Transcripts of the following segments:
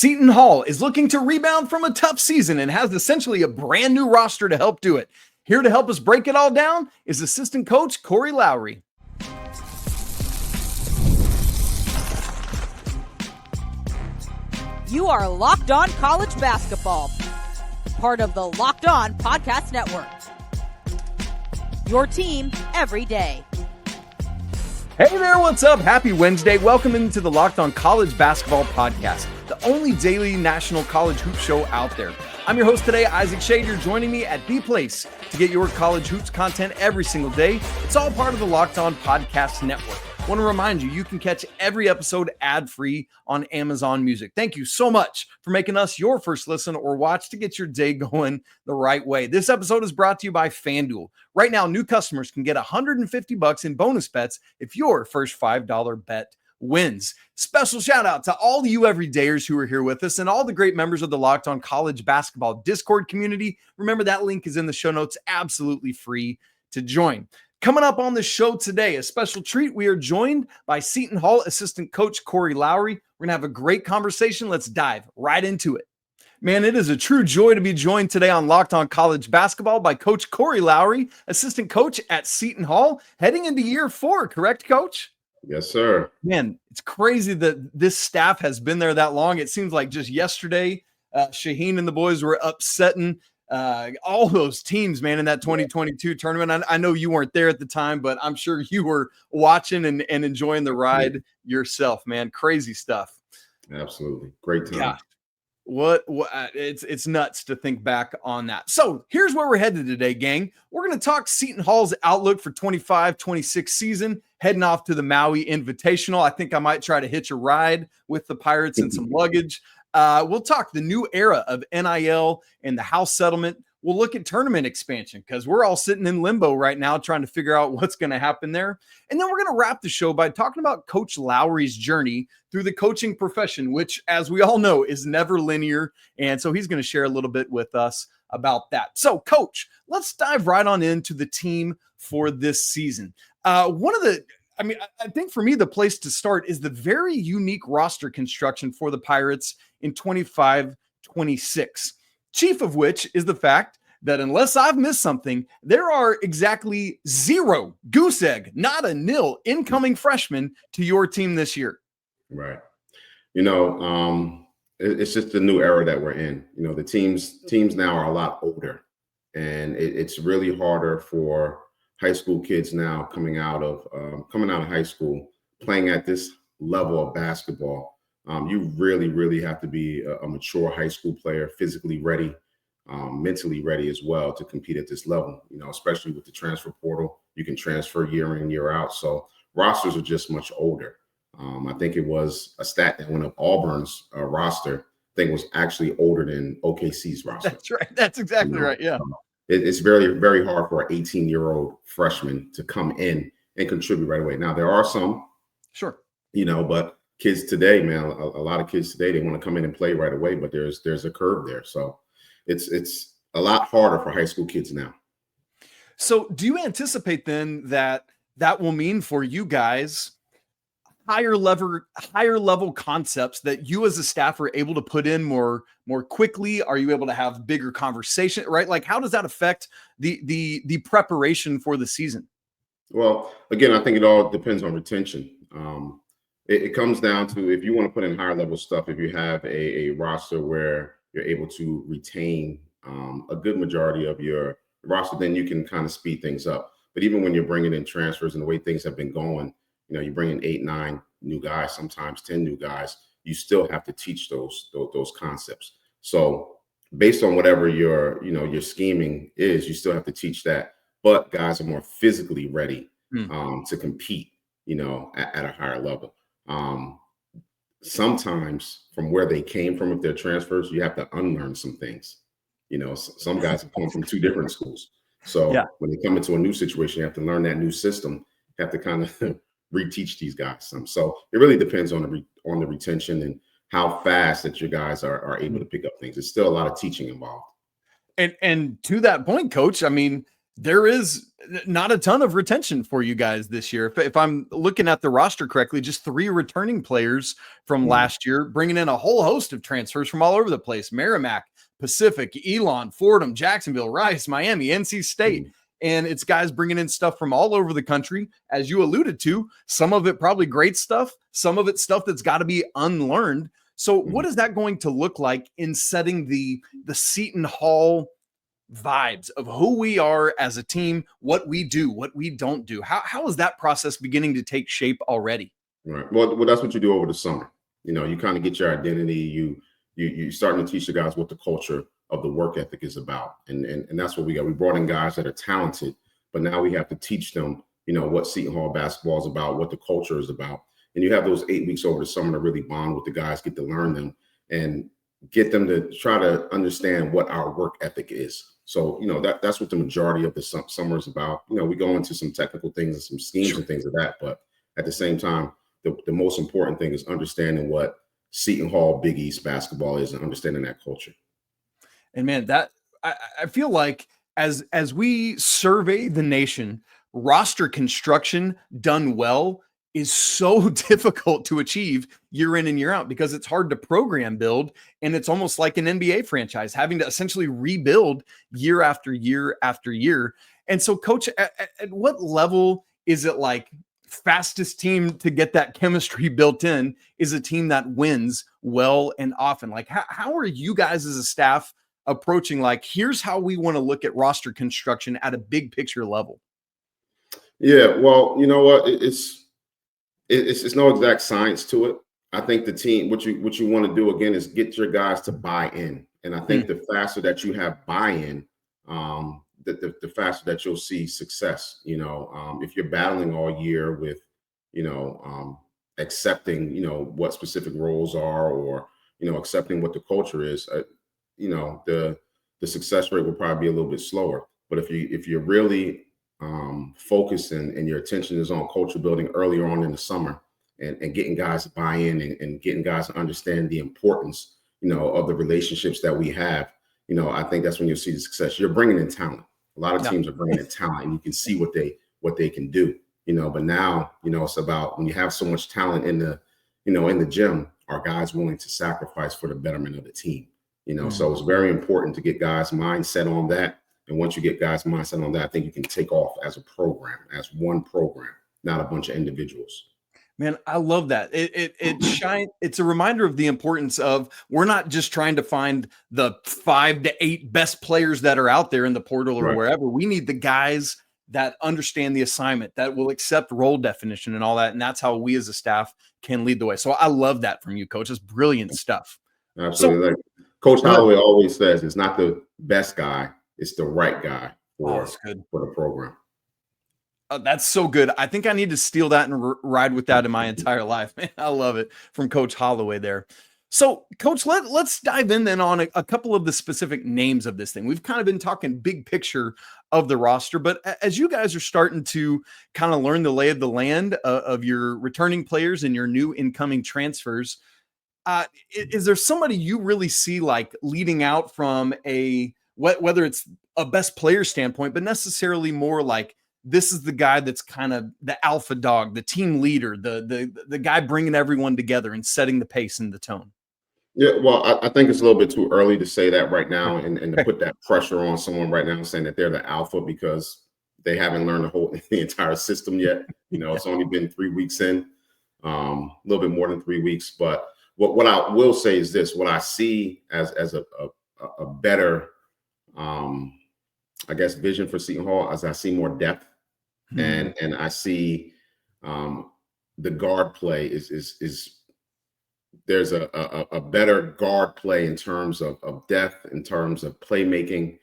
Seton Hall is looking to rebound from a tough season and has essentially a brand new roster to help do it. Here to help us break it all down is assistant coach Corey Lowery. You are Locked On College Basketball, part of the Locked On Podcast Network. Your team every day. Hey there, what's up? Happy Wednesday. Welcome into the Locked On College Basketball Podcast, the only daily national college hoop show out there. I'm your host today, Isaac Shade. You're joining me at the place to get your college hoops content every single day. It's all part of the Locked On Podcast Network. I want to remind you, you can catch every episode ad-free on Amazon Music. Thank you so much for making us your first listen or watch to get your day going the right way. This episode is brought to you by FanDuel. Right now, new customers can get $150 in bonus bets if your first $5 bet wins. Special shout out to all you everydayers who are here with us and all the great members of the Locked On College Basketball Discord community. Remember, that link is in the show notes, absolutely free to join. Coming up on the show today, a special treat. We are joined by Seton Hall assistant coach Corey Lowery. We're going to have a great conversation. Let's dive right into it. Man, it is a true joy to be joined today on Locked On College Basketball by Coach Corey Lowery, assistant coach at Seton Hall, heading into year 4, correct, Coach? Yes, sir. Man, it's crazy that this staff has been there that long. It seems like just yesterday, Shaheen and the boys were upsetting all those teams, man, in that 2022 tournament. I know you weren't there at the time, but I'm sure you were watching and enjoying the ride yourself, man. Crazy stuff. Absolutely. Great time. Yeah. What it's nuts to think back on that. So here's where we're headed today, gang. We're going to talk Seton Hall's outlook for 25-26 season, heading off to the Maui Invitational. I think I might try to hitch a ride with the Pirates and some luggage. We'll talk the new era of NIL and the house settlement. We'll look at tournament expansion because we're all sitting in limbo right now trying to figure out what's going to happen there. And then we're going to wrap the show by talking about Coach Lowery's journey through the coaching profession, which, as we all know, is never linear. And so he's going to share a little bit with us about that. So, Coach, let's dive right on into the team for this season. I think for me, the place to start is the very unique roster construction for the Pirates in 25-26. Chief of which is the fact that unless I've missed something, there are exactly 0 goose egg, not a nil incoming freshmen to your team this year. Right. It's just the new era that we're in. The teams now are a lot older, and it's really harder for high school kids now coming out of high school, playing at this level of basketball. You really, really have to be a mature high school player, physically ready, mentally ready as well to compete at this level, especially with the transfer portal. You can transfer year in, year out. So rosters are just much older. I think it was a stat that went up Auburn's roster, I think was actually older than OKC's roster. That's right. That's exactly right. Yeah. It's very, very hard for an 18-year-old freshman to come in and contribute right away. Now, there are some, sure, but kids today, man, a lot of kids today, they want to come in and play right away, but there's a curve there. So it's a lot harder for high school kids now. So do you anticipate then that will mean for you guys higher level concepts that you as a staff are able to put in more quickly? Are you able to have bigger conversation, right? Like, how does that affect the preparation for the season? Well, again, I think it all depends on retention. It comes down to, if you want to put in higher level stuff, if you have a roster where you're able to retain a good majority of your roster, then you can kind of speed things up. But even when you're bringing in transfers and the way things have been going, you bring in 8, 9 new guys, sometimes 10 new guys, you still have to teach those concepts. So based on whatever your scheming is, you still have to teach that. But guys are more physically ready to compete, at a higher level. Sometimes from where they came from, if they're transfers, you have to unlearn some things. Some guys have come from 2 different schools. So when they come into a new situation, you have to learn that new system. You have to kind of reteach these guys some. So it really depends on the retention and how fast that your guys are able to pick up things. It's still a lot of teaching involved. And to that point, Coach, I mean, there is not a ton of retention for you guys this year. If I'm looking at the roster correctly, just 3 returning players from last year, bringing in a whole host of transfers from all over the place: Merrimack, Pacific, Elon, Fordham, Jacksonville, Rice, Miami, NC State. And it's guys bringing in stuff from all over the country, as you alluded to. Some of it probably great stuff, some of it stuff that's got to be unlearned. So what is that going to look like in setting the Seton Hall vibes of who we are as a team, what we do, what we don't do? How is that process beginning to take shape already? Right. Well, that's what you do over the summer. You kind of get your identity. You starting to teach the guys what the culture of the work ethic is about. And that's what we got. We brought in guys that are talented, but now we have to teach them, what Seton Hall basketball is about, what the culture is about. And you have those 8 weeks over the summer to really bond with the guys, get to learn them and get them to try to understand what our work ethic is. So, that's what the majority of the summer is about. We go into some technical things and some schemes and things of that. But at the same time, the most important thing is understanding what Seton Hall Big East basketball is and understanding that culture. And man, that I feel like as we survey the nation, roster construction done well is so difficult to achieve year in and year out because it's hard to program build. And it's almost like an NBA franchise having to essentially rebuild year after year after year. And so, Coach, at what level is it like fastest team to get that chemistry built in is a team that wins well and often? Like, how are you guys as a staff approaching, like, here's how we want to look at roster construction at a big picture level? Yeah, well, you know what? It's no exact science to it. I think the team, what you want to do again is get your guys to buy in. And I think the faster that you have buy-in, the faster that you'll see success. If you're battling all year with, accepting, what specific roles are, or, accepting what the culture is, the success rate will probably be a little bit slower. But if you're really focused and your attention is on culture building earlier on in the summer and getting guys to buy in and getting guys to understand the importance, of the relationships that we have, I think that's when you'll see the success. You're bringing in talent. A lot of teams are bringing in talent, and you can see what they can do, but now, it's about when you have so much talent in the gym, are guys willing to sacrifice for the betterment of the team? So it's very important to get guys' mindset on that. And once you get guys' mindset on that, I think you can take off as a program, as one program, not a bunch of individuals. Man, I love that. It's a reminder of the importance of, we're not just trying to find the 5 to 8 best players that are out there in the portal or wherever. We need the guys that understand the assignment, that will accept role definition and all that. And that's how we as a staff can lead the way. So I love that from you, Coach. It's brilliant stuff. Absolutely. Like Coach Holloway always says, it's not the best guy, it's the right guy for the program. That's so good. I think I need to steal that and ride with that in my entire life. Man, I love it from Coach Holloway there. So, Coach, let's dive in then on a couple of the specific names of this thing. We've kind of been talking big picture of the roster, but as you guys are starting to kind of learn the lay of the land of your returning players and your new incoming transfers, is there somebody you really see like leading out from whether it's a best player standpoint, but necessarily more like, this is the guy that's kind of the alpha dog, the team leader, the guy bringing everyone together and setting the pace and the tone? Yeah, well, I think it's a little bit too early to say that right now and to put that pressure on someone right now saying that they're the alpha, because they haven't learned the entire system yet. It's only been 3 weeks in, a little bit more than 3 weeks. But what I will say is this: what I see as a better, I guess, vision for Seton Hall, as I see more depth, and I see the guard play is there's a better guard play in terms of depth, in terms of playmaking.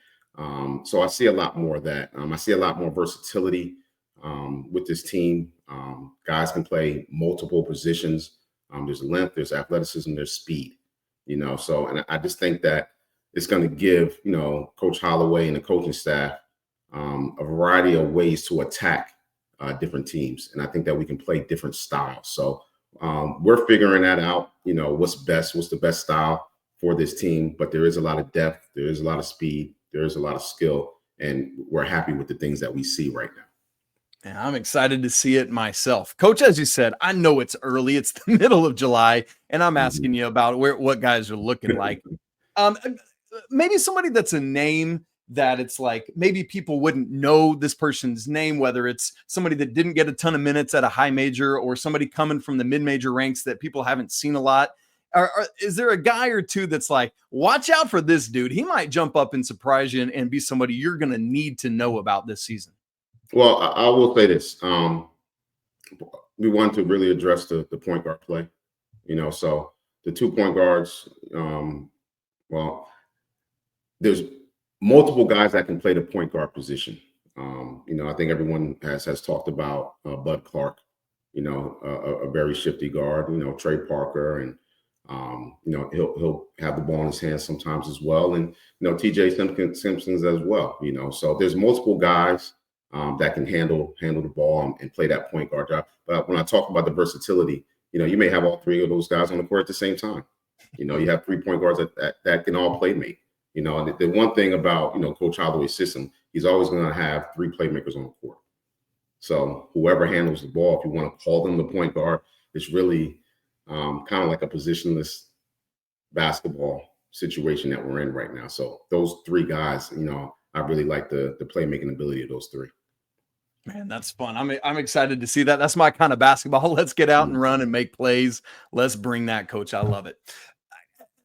So I see a lot more of that. I see a lot more versatility with this team. Guys can play multiple positions. There's length, there's athleticism, there's speed. So, and I just think that it's going to give, Coach Holloway and the coaching staff a variety of ways to attack different teams. And I think that we can play different styles. So we're figuring that out, what's the best style for this team. But there is a lot of depth, there is a lot of speed, there is a lot of skill and we're happy with the things that we see right now. And I'm excited to see it myself. Coach, as you said, I know it's early. It's the middle of July, and I'm asking you about what guys are looking like. Maybe somebody that's a name that it's like maybe people wouldn't know this person's name, whether it's somebody that didn't get a ton of minutes at a high major or somebody coming from the mid-major ranks that people haven't seen a lot. Is there a guy or two that's like, watch out for this dude? He might jump up and surprise you and be somebody you're going to need to know about this season. Well, I will say this. We want to really address the point guard play, so the 2 point guards, there's multiple guys that can play the point guard position. I think everyone has talked about Bud Clark, a very shifty guard, Trey Parker, and he'll have the ball in his hands sometimes as well. And, TJ Simpson's as well, so there's multiple guys that can handle the ball and play that point guard job. But when I talk about the versatility, you may have all 3 of those guys on the court at the same time. You have 3 point guards that can all play make. And the one thing about, Coach Holloway's system, he's always going to have 3 playmakers on the court. So whoever handles the ball, if you want to call them the point guard, it's really kind of like a positionless basketball situation that we're in right now. So those 3 guys, I really like the playmaking ability of those 3. Man, that's fun. I'm excited to see that. That's my kind of basketball. Let's get out and run and make plays. Let's bring that, Coach. I love it.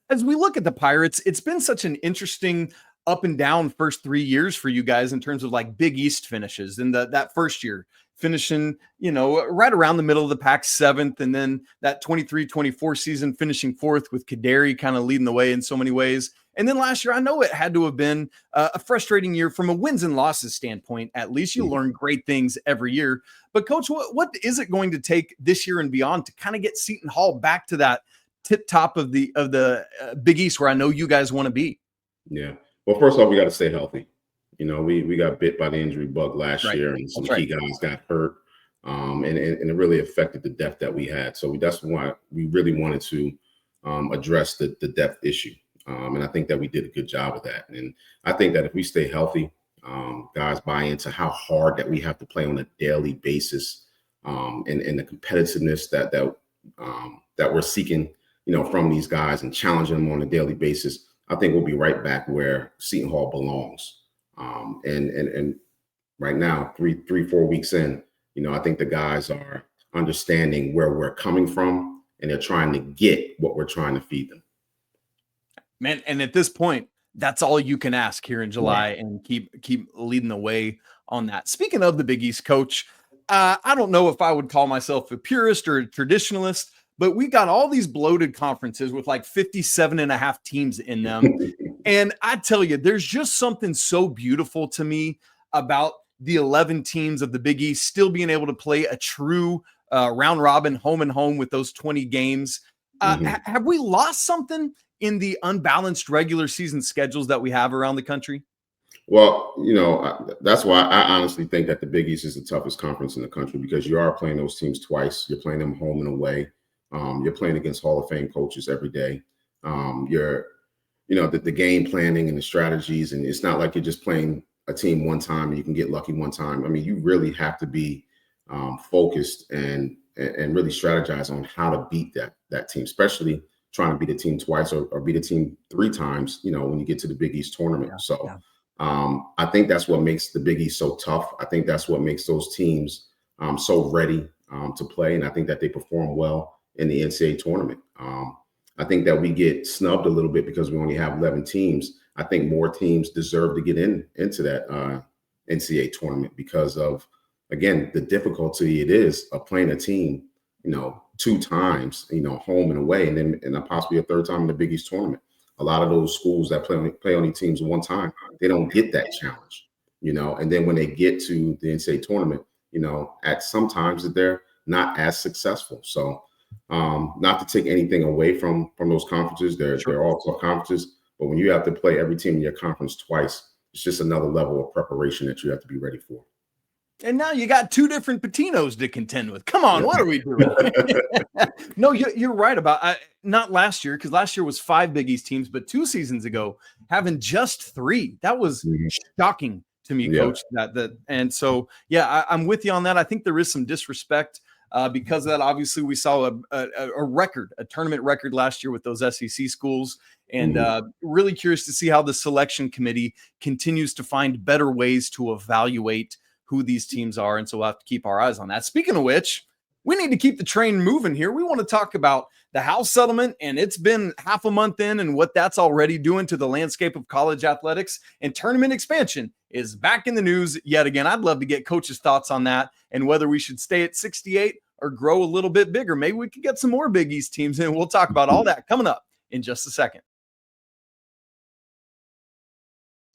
As we look at the Pirates, it's been such an interesting up and down first 3 years for you guys in terms of like Big East finishes. And that first year finishing, right around the middle of the pack, 7th, and then that 23-24 season finishing 4th with Kaderi kind of leading the way in so many ways. And then last year, I know it had to have been a frustrating year from a wins and losses standpoint. At least you learn great things every year. But Coach, what is it going to take this year and beyond to kind of get Seton Hall back to that tip top of the Big East where I know you guys want to be? Yeah. Well, first off, we got to stay healthy. We got bit by the injury bug last year, and some key guys got hurt, and it really affected the depth that we had. So that's why we really wanted to address the depth issue. And I think that we did a good job of that. And I think that if we stay healthy, guys buy into how hard that we have to play on a daily basis, and the competitiveness that we're seeking, from these guys and challenging them on a daily basis. I think we'll be right back where Seton Hall belongs. And right now, 4 weeks in, I think the guys are understanding where we're coming from, and they're trying to get what we're trying to feed them. Man, and at this point, that's all you can ask here in July, and keep leading the way on that. Speaking of the Big East, Coach, I don't know if I would call myself a purist or a traditionalist, but we got all these bloated conferences with like 57 and a half teams in them. And I tell you, there's just something so beautiful to me about the 11 teams of the Big East still being able to play a true round robin home and home with those 20 games. Have we lost something in the unbalanced regular season schedules that we have around the country? Well, that's why I honestly think that the Big East is the toughest conference in the country, because you are playing those teams twice. You're playing them home and away. You're playing against Hall of Fame coaches every day. The game planning and the strategies, and it's not like you're just playing a team one time and you can get lucky one time. I mean, you really have to be focused and really strategize on how to beat that team, especially trying to beat a team twice or beat a team 3 times, when you get to the Big East tournament. I think that's what makes the Big East so tough. I think that's what makes those teams so ready to play. And I think that they perform well in the NCAA tournament. I think that we get snubbed a little bit because we only have 11 teams. I think more teams deserve to get into that NCAA tournament because of, again, the difficulty it is of playing a team, 2 times, home and away, and then possibly a 3rd time in the Big East tournament. A lot of those schools that play only teams one time, they don't get that challenge, and then when they get to the NCAA tournament, at sometimes they're not as successful. So not to take anything away from those conferences, they're all tough conferences, but when you have to play every team in your conference twice, it's just another level of preparation that you have to be ready for. And now you got 2 different Patinos to contend with. Come on, what are we doing? No, you're right about not last year, because last year was 5 Big East teams, but 2 seasons ago, having just 3. That was shocking to me, Yeah. Coach. And so, yeah, I'm with you on that. I think there is some disrespect because of that. Obviously, we saw a tournament record last year with those SEC schools, and really curious to see how the selection committee continues to find better ways to evaluate who these teams are. And so we'll have to keep our eyes on that. Speaking of which, we need to keep the train moving here. We want to talk about the House settlement, and it's been half a month in and what that's already doing to the landscape of college athletics, and tournament expansion is back in the news yet again. I'd love to get Coach's thoughts on that and whether we should stay at 68 or grow a little bit bigger. Maybe we could get some more Big East teams in. We'll talk about all that coming up in just a second.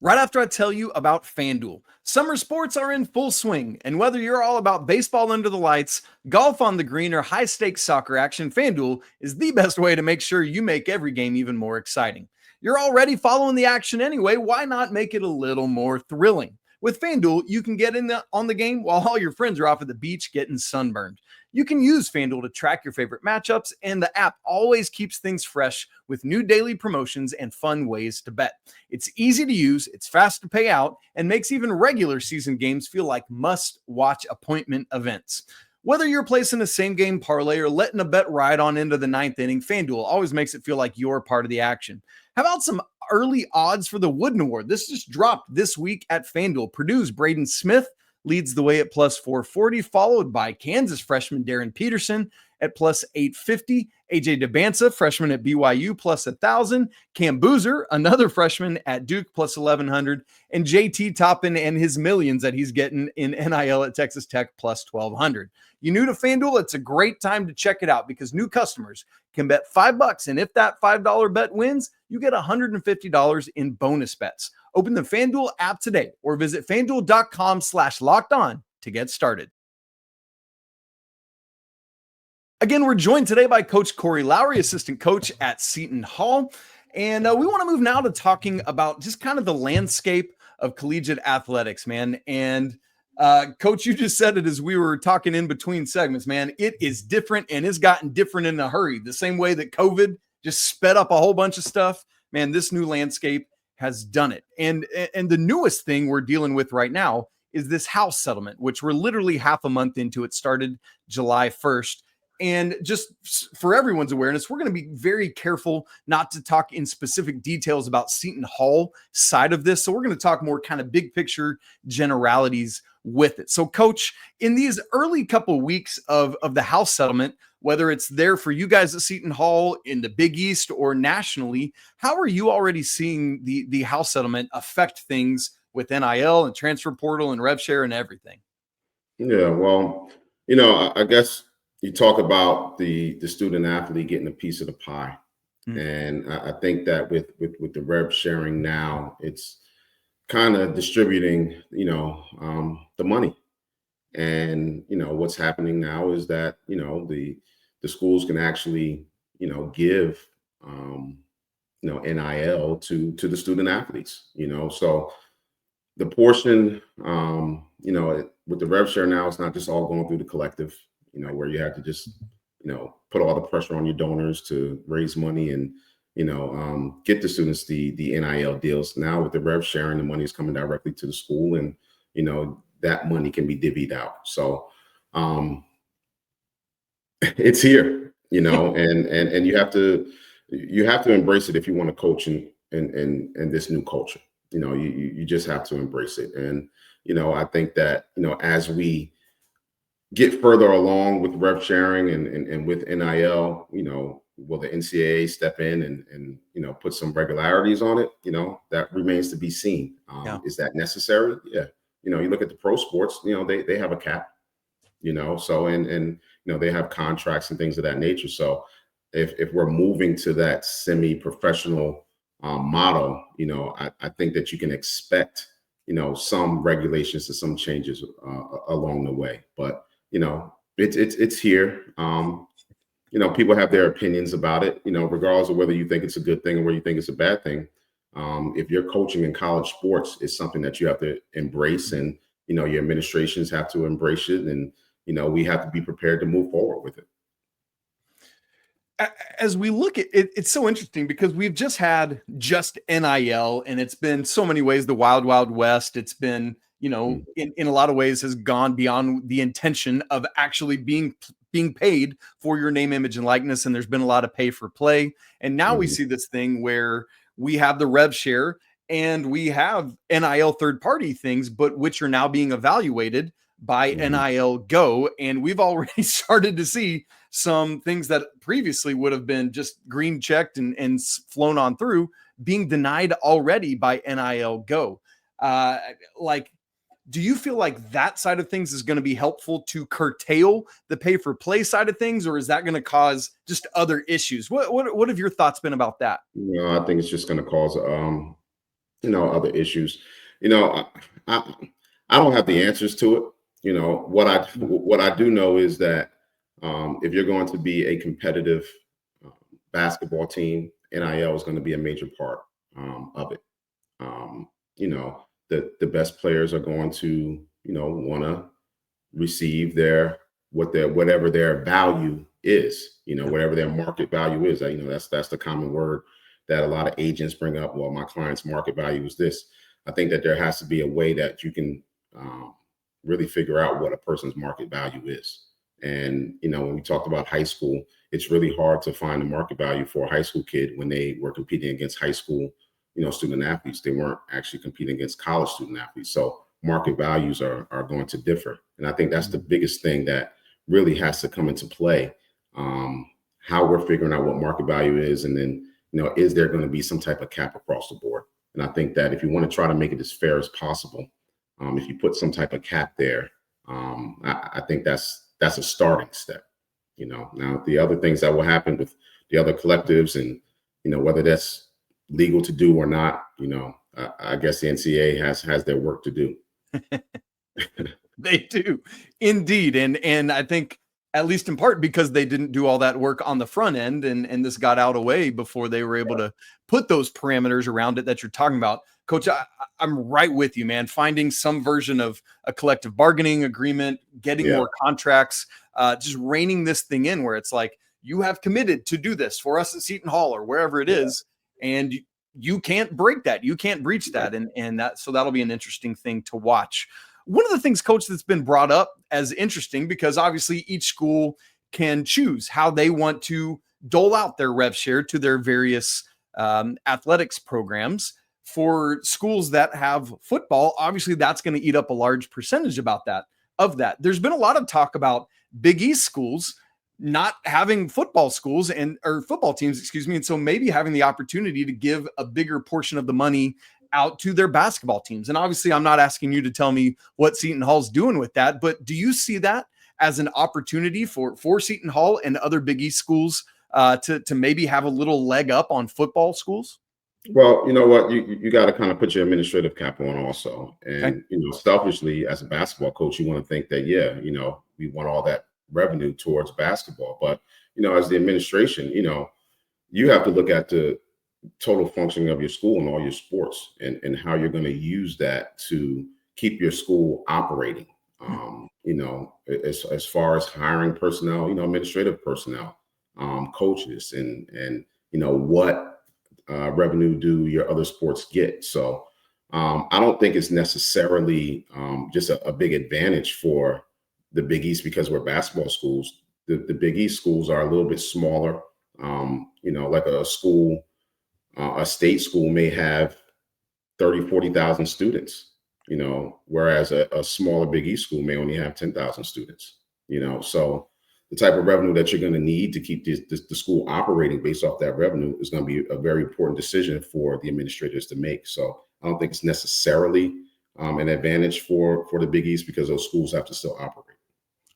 Right after I tell you about FanDuel. Summer sports are in full swing, and whether you're all about baseball under the lights, golf on the green, or high-stakes soccer action, FanDuel is the best way to make sure you make every game even more exciting. You're already following the action anyway, why not make it a little more thrilling? With FanDuel, you can get on the game while all your friends are off at the beach getting sunburned. You can use FanDuel to track your favorite matchups, and the app always keeps things fresh with new daily promotions and fun ways to bet. It's easy to use, it's fast to pay out, and makes even regular season games feel like must-watch appointment events. Whether you're placing a same-game parlay or letting a bet ride on into the ninth inning, FanDuel always makes it feel like you're part of the action. How about some early odds for the Wooden Award? This just dropped this week at FanDuel. Purdue's Braden Smith leads the way at plus 440, followed by Kansas freshman Darren Peterson at plus 850, AJ DeBanza, freshman at BYU, plus 1,000, Cam Boozer, another freshman at Duke, plus 1,100, and JT Toppin and his millions that he's getting in NIL at Texas Tech, plus 1,200. You new to FanDuel? It's a great time to check it out because new customers can bet $5, and if that $5 bet wins, you get $150 in bonus bets. Open the FanDuel app today or visit FanDuel.com/lockedon to get started. Again, we're joined today by Coach Corey Lowery, assistant coach at Seton Hall. And we want to move now to talking about just kind of the landscape of collegiate athletics, man. And Coach, you just said it as we were talking in between segments, man. It is different and it's gotten different in a hurry. The same way that COVID just sped up a whole bunch of stuff, man, this new landscape has done it. And the newest thing we're dealing with right now is this House settlement, which we're literally half a month into. It started July 1st. And just for everyone's awareness, we're going to be very careful not to talk in specific details about Seton Hall side of this. So we're going to talk more kind of big picture generalities with it. So Coach, in these early couple weeks of the House settlement, whether it's there for you guys at Seton Hall in the Big East or nationally, how are you already seeing the House settlement affect things with NIL and transfer portal and rev share and everything? Yeah, well, I guess you talk about the student athlete getting a piece of the pie. And I think that with the rev sharing now, it's kind of distributing, the money. And, what's happening now is that, the schools can actually, give, NIL to the student athletes, so the portion, with the rev share now, it's not just all going through the collective, where you have to just, put all the pressure on your donors to raise money and, get the students the NIL deals. Now with the rev sharing, the money is coming directly to the school and, that money can be divvied out. So it's here, and you have to embrace it if you want to coach in this new culture. You just have to embrace it. And, I think that, as we get further along with rev sharing and with NIL, will the NCAA step in and put some regularities on it? That remains to be seen. Is that necessary? Yeah. You look at the pro sports, they have a cap, so, and they have contracts and things of that nature. So if we're moving to that semi-professional model, I think that you can expect, some regulations and some changes along the way, but it's here. People have their opinions about it, regardless of whether you think it's a good thing or whether you think it's a bad thing. If you're coaching in college sports, it's something that you have to embrace, and, your administrations have to embrace it. And, we have to be prepared to move forward with it. As we look at it, it's so interesting because we've just had just NIL, and it's been so many ways the wild, wild west. It's been, in a lot of ways has gone beyond the intention of actually being paid for your name, image, and likeness. And there's been a lot of pay for play. And now we see this thing where we have the rev share and we have NIL third party things, but which are now being evaluated by NIL Go. And we've already started to see some things that previously would have been just green checked and flown on through being denied already by NIL Go. Do you feel like that side of things is going to be helpful to curtail the pay for play side of things, or is that going to cause just other issues? What have your thoughts been about that? I think it's just going to cause, other issues. I don't have the answers to it. What I do know is that if you're going to be a competitive basketball team, NIL is going to be a major part of it. The best players are going to, want to receive whatever their value is, whatever their market value is. That's the common word that a lot of agents bring up. Well, my client's market value is this. I think that there has to be a way that you can really figure out what a person's market value is. And, when we talked about high school, it's really hard to find the market value for a high school kid when they were competing against high school, student athletes. They weren't actually competing against college student athletes. So market values are going to differ. And I think that's the biggest thing that really has to come into play, how we're figuring out what market value is. And then, is there going to be some type of cap across the board? And I think that if you want to try to make it as fair as possible, if you put some type of cap there, I think that's a starting step. Now the other things that will happen with the other collectives and, whether that's legal to do or not, I guess the NCAA has their work to do. They do indeed. And I think at least in part because they didn't do all that work on the front end and this got out of the way before they were able to put those parameters around it that you're talking about. Coach, I'm right with you, man. Finding some version of a collective bargaining agreement, getting more contracts, just reining this thing in where it's like, you have committed to do this for us at Seton Hall or wherever it is. And you can't break that. You can't breach that. So that'll be an interesting thing to watch. One of the things, Coach, that's been brought up as interesting, because obviously each school can choose how they want to dole out their rev share to their various athletics programs. For schools that have football, obviously that's going to eat up a large percentage of that. There's been a lot of talk about Big East schools not having football teams, and so maybe having the opportunity to give a bigger portion of the money out to their basketball teams. And obviously I'm not asking you to tell me what Seton Hall's doing with that, but do you see that as an opportunity for Seton Hall and other Big East schools to maybe have a little leg up on football schools? Well, you know what, you got to kind of put your administrative cap on also. And, selfishly as a basketball coach, you want to think that, we want all that revenue towards basketball. But, as the administration, you have to look at the total functioning of your school and all your sports and how you're going to use that to keep your school operating. As far as hiring personnel, administrative personnel, coaches and what revenue do your other sports get? So I don't think it's necessarily just a big advantage for the Big East because we're basketball schools. The Big East schools are a little bit smaller. Like a school, a state school may have 30, 40,000 students, whereas a smaller Big East school may only have 10,000 students, so the type of revenue that you're going to need to keep the school operating based off that revenue is going to be a very important decision for the administrators to make. So I don't think it's necessarily an advantage for the Big East because those schools have to still operate.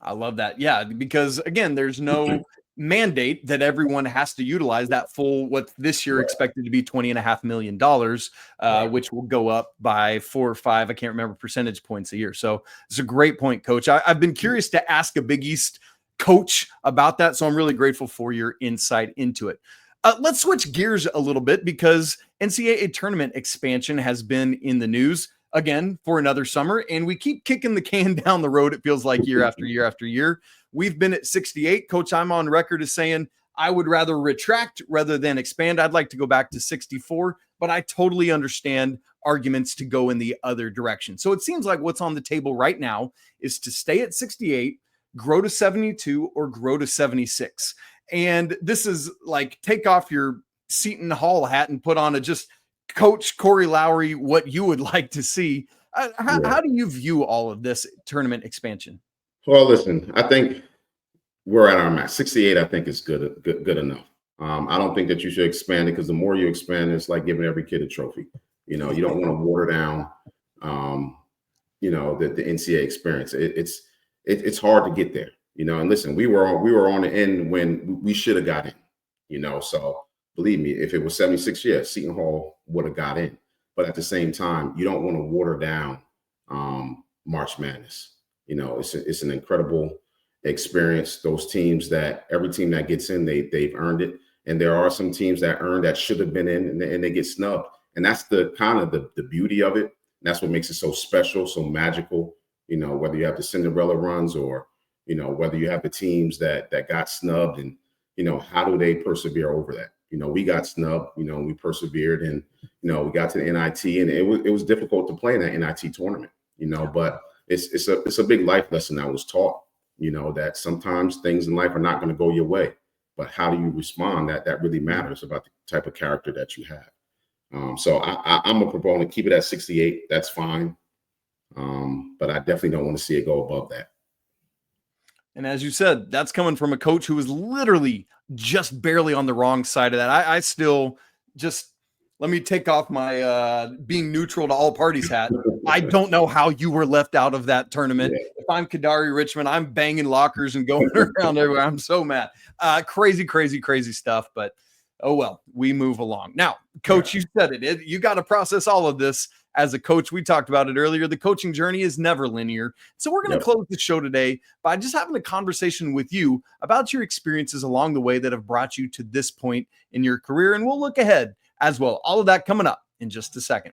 I love that. Yeah, because again, there's no mandate that everyone has to utilize that full, what this year expected to be $20.5 million, which will go up by 4 or 5, I can't remember, percentage points a year. So it's a great point, Coach. I've been curious to ask a Big East coach about that, so I'm really grateful for your insight into it. Let's switch gears a little bit because NCAA tournament expansion has been in the news again for another summer, and we keep kicking the can down the road. It feels like year after year after year. We've been at 68. Coach, I'm on record as saying I would rather retract rather than expand. I'd like to go back to 64, but I totally understand arguments to go in the other direction. So it seems like what's on the table right now is to stay at 68, grow to 72, or grow to 76. And this is like take off your Seton Hall hat and put on a just Coach Corey Lowery, what you would like to see. How do you view all of this tournament expansion? Well, listen, I think we're at our max. 68, I think, is good enough. I don't think that you should expand it, because the more you expand, it's like giving every kid a trophy. You know, you don't want to water down, the NCAA experience. It's hard to get there. You know, and listen, we were on the end when we should have got in. You know, so believe me, if it was 76, yeah, Seton Hall would have got in. But at the same time, you don't want to water down March Madness. You know, it's an incredible experience. Those teams every team that gets in, they've earned it. And there are some teams that should have been in, and they get snubbed. And that's the kind of the beauty of it. And that's what makes it so special, so magical. You know, whether you have the Cinderella runs or, you know, whether you have the teams that got snubbed, and, you know, how do they persevere over that? You know, we got snubbed, you know, we persevered, and, you know, we got to the NIT, and it was difficult to play in that NIT tournament, you know, but it's a big life lesson that was taught, you know, that sometimes things in life are not going to go your way, but how do you respond? That really matters about the type of character that you have. So I'm a proponent, keep it at 68. That's fine. But I definitely don't want to see it go above that. And as you said, that's coming from a coach who was literally just barely on the wrong side of that. I still just, let me take off my being neutral to all parties hat. I don't know how you were left out of that tournament. Yeah. If I'm Kadari Richmond, I'm banging lockers and going around everywhere. I'm so mad. Crazy stuff. But oh well, we move along. Now, Coach, you said it. You got to process all of this as a coach. We talked about it earlier. The coaching journey is never linear. So we're going to close the show today by just having a conversation with you about your experiences along the way that have brought you to this point in your career. And we'll look ahead as well. All of that coming up in just a second.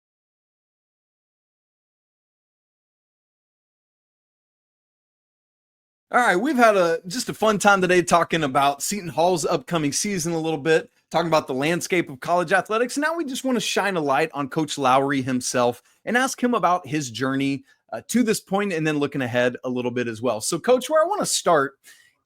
All right, we've had just a fun time today talking about Seton Hall's upcoming season a little bit, talking about the landscape of college athletics. Now we just want to shine a light on Coach Lowery himself and ask him about his journey to this point, and then looking ahead a little bit as well. So, Coach, where I want to start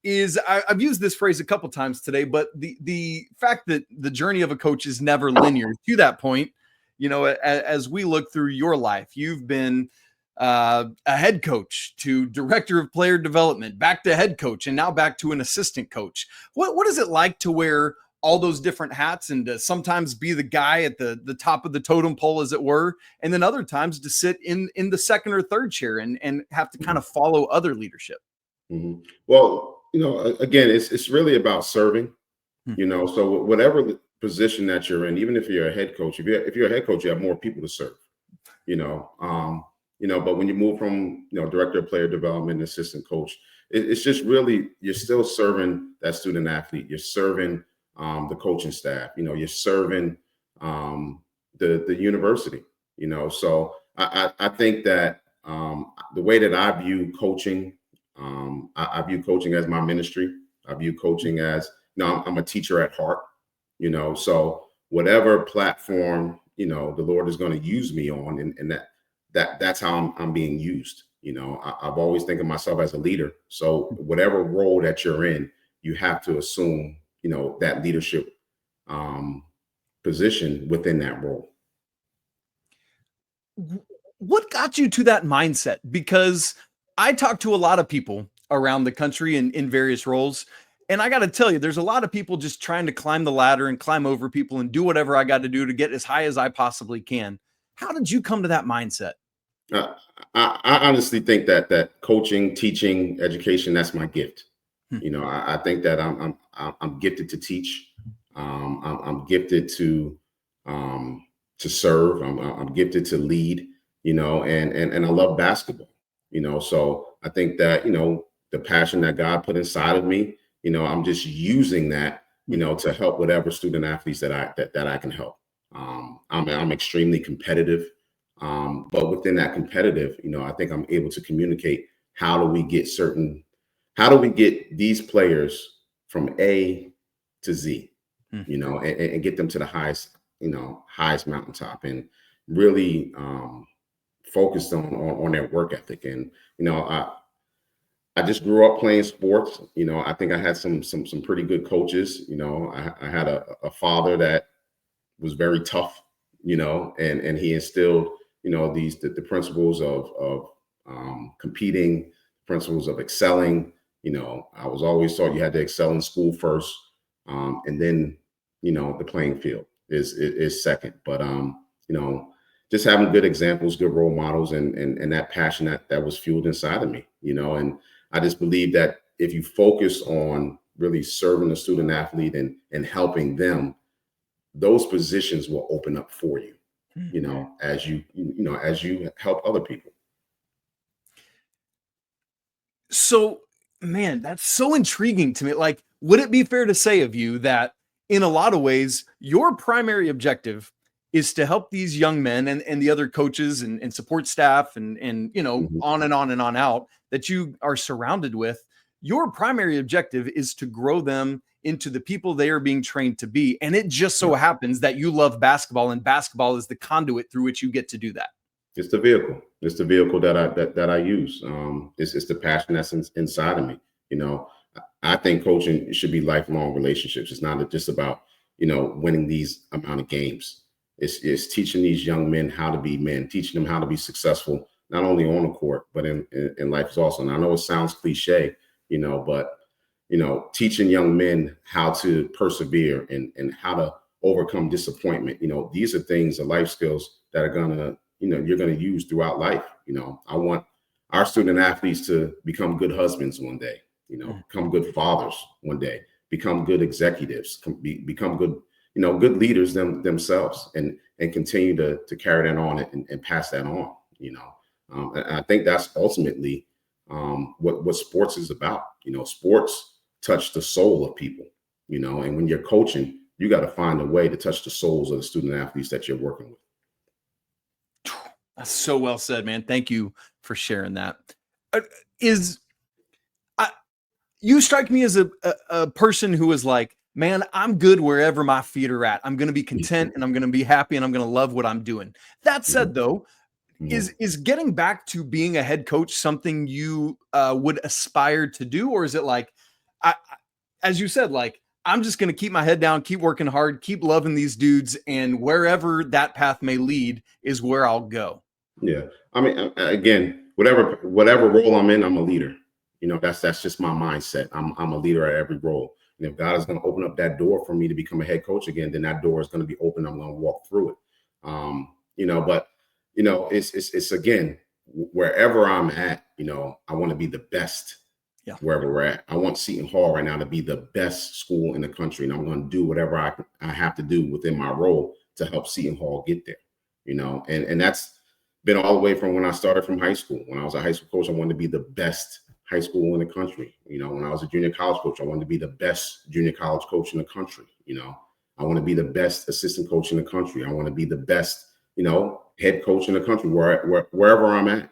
is I've used this phrase a couple times today, but the fact that the journey of a coach is never linear. To that point, you know, as we look through your life, you've been a head coach to director of player development, back to head coach, and now back to an assistant coach. What is it like to wear all those different hats and to sometimes be the guy at the top of the totem pole, as it were, and then other times to sit in the second or third chair and have to kind of follow other leadership? Mm-hmm. Well, you know, again, it's really about serving, you know, so whatever the position that you're in, even if you're a head coach, if you're a head coach, you have more people to serve, you know, but when you move from, you know, director of player development, assistant coach, it's just really, you're still serving that student athlete. You're serving the coaching staff, you know, you're serving the university, you know. So I think that the way that I view coaching, I view coaching as my ministry. I view coaching as, you know, I'm a teacher at heart, you know, so whatever platform, you know, the Lord is going to use me on, and that's how I'm being used. You know, I've always think of myself as a leader. So whatever role that you're in, you have to assume, you know, that leadership position within that role. What got you to that mindset? Because I talk to a lot of people around the country in various roles. And I got to tell you, there's a lot of people just trying to climb the ladder and climb over people and do whatever I got to do to get as high as I possibly can. How did you come to that mindset? I honestly think that coaching, teaching, education, that's my gift. You know, I think that I'm gifted to teach. I'm gifted to serve. I'm gifted to lead. You know, and I love basketball. You know, so I think that, you know, the passion that God put inside of me, you know, I'm just using that, you know, to help whatever student athletes that I can help. I'm extremely competitive. But within that competitive, you know, I think I'm able to communicate how do we get these players from A to Z, and get them to the highest mountaintop, and really focused on their work ethic. And, I just grew up playing sports. I think I had some pretty good coaches. I had a father that was very tough, and he instilled, the principles of competing, principles of excelling. I was always taught you had to excel in school first, and then, the playing field is second. But, just having good examples, good role models, and that passion that was fueled inside of me, and I just believe that if you focus on really serving the student athlete and helping them, those positions will open up for you, as you help other people. So, man, that's so intriguing to me. Like, would it be fair to say of you that in a lot of ways, your primary objective is to help these young men and the other coaches and support staff and on and on and on out that you are surrounded with? Your primary objective is to grow them into the people they are being trained to be. And it just so happens that you love basketball, and basketball is the conduit through which you get to do that. It's the vehicle. It's the vehicle that I use. It's the passion that's inside of me. I think coaching should be lifelong relationships. It's not just about, winning these amount of games. It's teaching these young men how to be men, teaching them how to be successful, not only on the court, but in life as also. And I know it sounds cliche, but, teaching young men how to persevere and how to overcome disappointment. These are things, the life skills that are gonna, you're gonna use throughout life. I want our student athletes to become good husbands one day, become good fathers one day, become good executives, become good, good leaders themselves, and continue to carry that on and pass that on. And I think that's ultimately what sports is about. Sports touch the soul of people, and when you're coaching, you got to find a way to touch the souls of the student athletes that you're working with. That's so well said, man. Thank you for sharing that. You strike me as a person who is like, man, I'm good wherever my feet are at. I'm going to be content and I'm going to be happy and I'm going to love what I'm doing. That said, though, is getting back to being a head coach something you would aspire to do? Or is it like, as you said, like, I'm just going to keep my head down, keep working hard, keep loving these dudes, and wherever that path may lead is where I'll go? Yeah. I mean, again, whatever role I'm in, I'm a leader. That's just my mindset. I'm a leader at every role. And if God is going to open up that door for me to become a head coach again, then that door is going to be open. I'm going to walk through it. But it's again, wherever I'm at, I want to be the best. Yeah. Wherever we're at. I want Seton Hall right now to be the best school in the country, and I'm going to do whatever I have to do within my role to help Seton Hall get there. And that's been all the way from when I started from high school. When I was a high school coach, I wanted to be the best high school in the country. When I was a junior college coach, I wanted to be the best junior college coach in the country. I want to be the best assistant coach in the country. I want to be the best, head coach in the country wherever I'm at,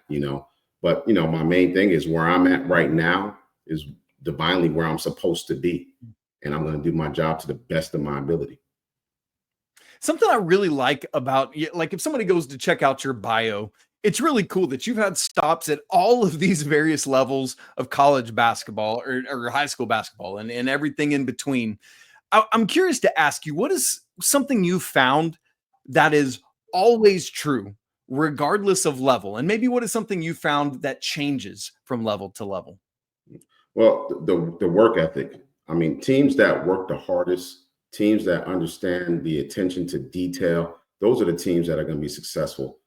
But, my main thing is where I'm at right now is divinely where I'm supposed to be. And I'm going to do my job to the best of my ability. Something I really like about, like, if somebody goes to check out your bio, it's really cool that you've had stops at all of these various levels of college basketball or high school basketball and everything in between. I'm curious to ask you, what is something you found that is always true, regardless of level? And maybe what is something you found that changes from level to level? Well, the work ethic. I mean, teams that work the hardest, teams that understand the attention to detail, those are the teams that are going to be successful.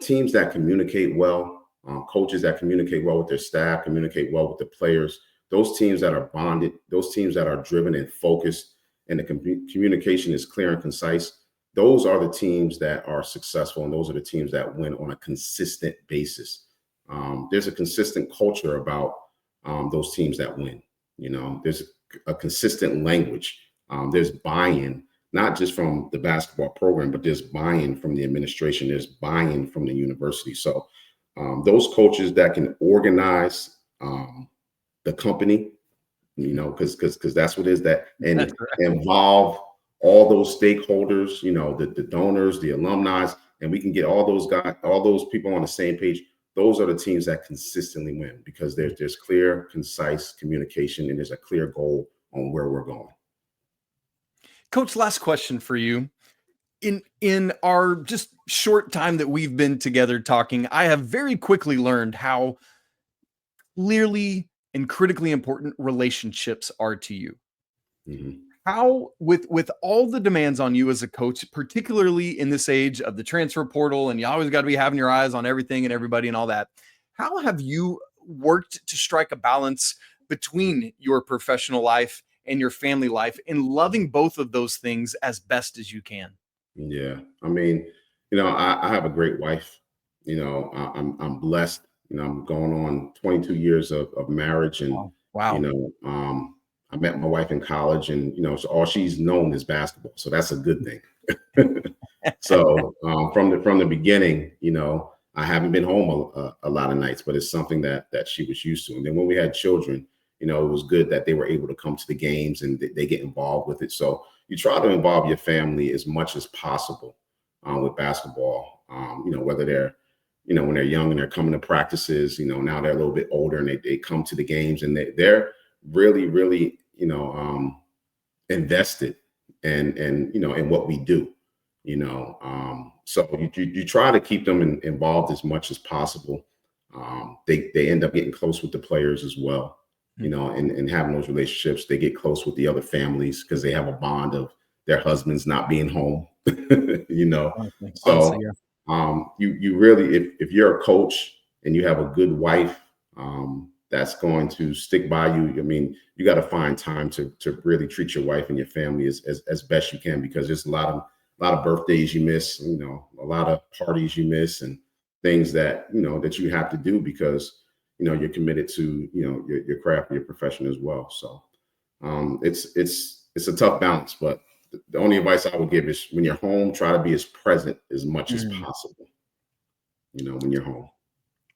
Teams that communicate well, coaches that communicate well with their staff, communicate well with the players, those teams that are bonded, those teams that are driven and focused, and the communication is clear and concise, those are the teams that are successful, and those are the teams that win on a consistent basis. There's a consistent culture about those teams that win. There's a consistent language. There's buy-in, not just from the basketball program, but there's buy-in from the administration. There's buy-in from the university. So those coaches that can organize the company, because that's what it is, that and That's right. involve all those stakeholders, the donors, the alumni, and we can get all those people on the same page. Those are the teams that consistently win, because there's clear, concise communication, and there's a clear goal on where we're going. Coach, last question for you. In our just short time that we've been together talking, I have very quickly learned how clearly and critically important relationships are to you. Mm-hmm. How, with all the demands on you as a coach, particularly in this age of the transfer portal, and you always got to be having your eyes on everything and everybody and all that, how have you worked to strike a balance between your professional life and your family life, and loving both of those things as best as you can? Yeah, I mean, I have a great wife. I'm blessed. I'm going on 22 years of marriage, and Wow. I met my wife in college, and so all she's known is basketball, so that's a good thing. So from the beginning, I haven't been home a lot of nights, but it's something that she was used to. And then when we had children, it was good that they were able to come to the games and they get involved with it. So you try to involve your family as much as possible with basketball. Whether they're when they're young and they're coming to practices, now they're a little bit older and they come to the games, and they're really, really, invested in what we do, so you try to keep them involved as much as possible. They end up getting close with the players as well, and having those relationships. They get close with the other families because they have a bond of their husbands not being home, So you really, if you're a coach and you have a good wife, that's going to stick by you. I mean, you got to find time to really treat your wife and your family as best you can, because there's a lot of birthdays you miss, a lot of parties you miss, and things that that you have to do because you're committed to your craft and your profession as well. So it's a tough balance, but the only advice I would give is, when you're home, try to be as present as much as possible. When you're home.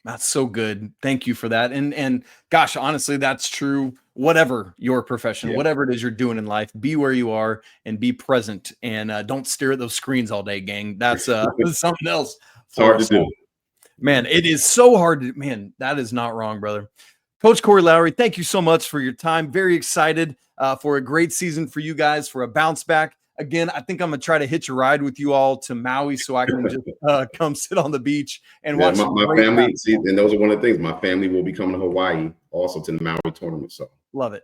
That's so good. Thank you for that. And gosh, honestly, that's true. Whatever your profession, whatever it is you're doing in life, be where you are and be present, and don't stare at those screens all day, gang. That's something else. It's hard to do. Man, it is so hard to, that is not wrong, brother. Coach Corey Lowery, thank you so much for your time. Very excited for a great season for you guys, for a bounce back. Again, I think I'm going to try to hitch a ride with you all to Maui so I can just come sit on the beach and watch my family. See, and those are one of the things. My family will be coming to Hawaii also to the Maui tournament. So love it.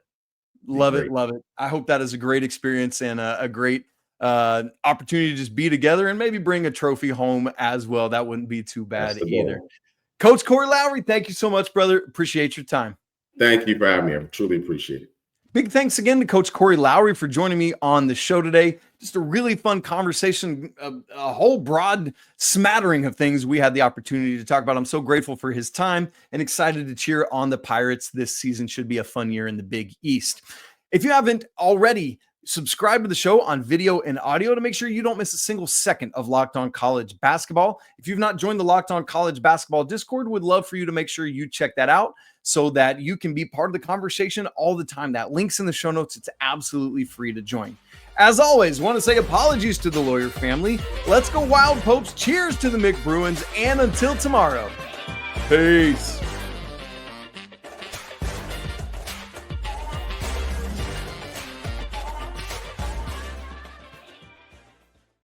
Love it. Love it. I hope that is a great experience and a great opportunity to just be together and maybe bring a trophy home as well. That wouldn't be too bad either. Coach Corey Lowery, thank you so much, brother. Appreciate your time. Thank you for having me. I truly appreciate it. Big thanks again to Coach Corey Lowery for joining me on the show today. Just a really fun conversation, a whole broad smattering of things we had the opportunity to talk about. I'm so grateful for his time and excited to cheer on the Pirates. This season should be a fun year in the Big East. If you haven't already, subscribe to the show on video and audio to make sure you don't miss a single second of Locked On College Basketball. If you've not joined the Locked On College Basketball Discord, would love for you to make sure you check that out so that you can be part of the conversation all the time. That link's in the show notes. It's absolutely free to join. As always, want to say apologies to the Lawyer family. Let's go Wild Popes. Cheers to the McBruins. And until tomorrow, peace.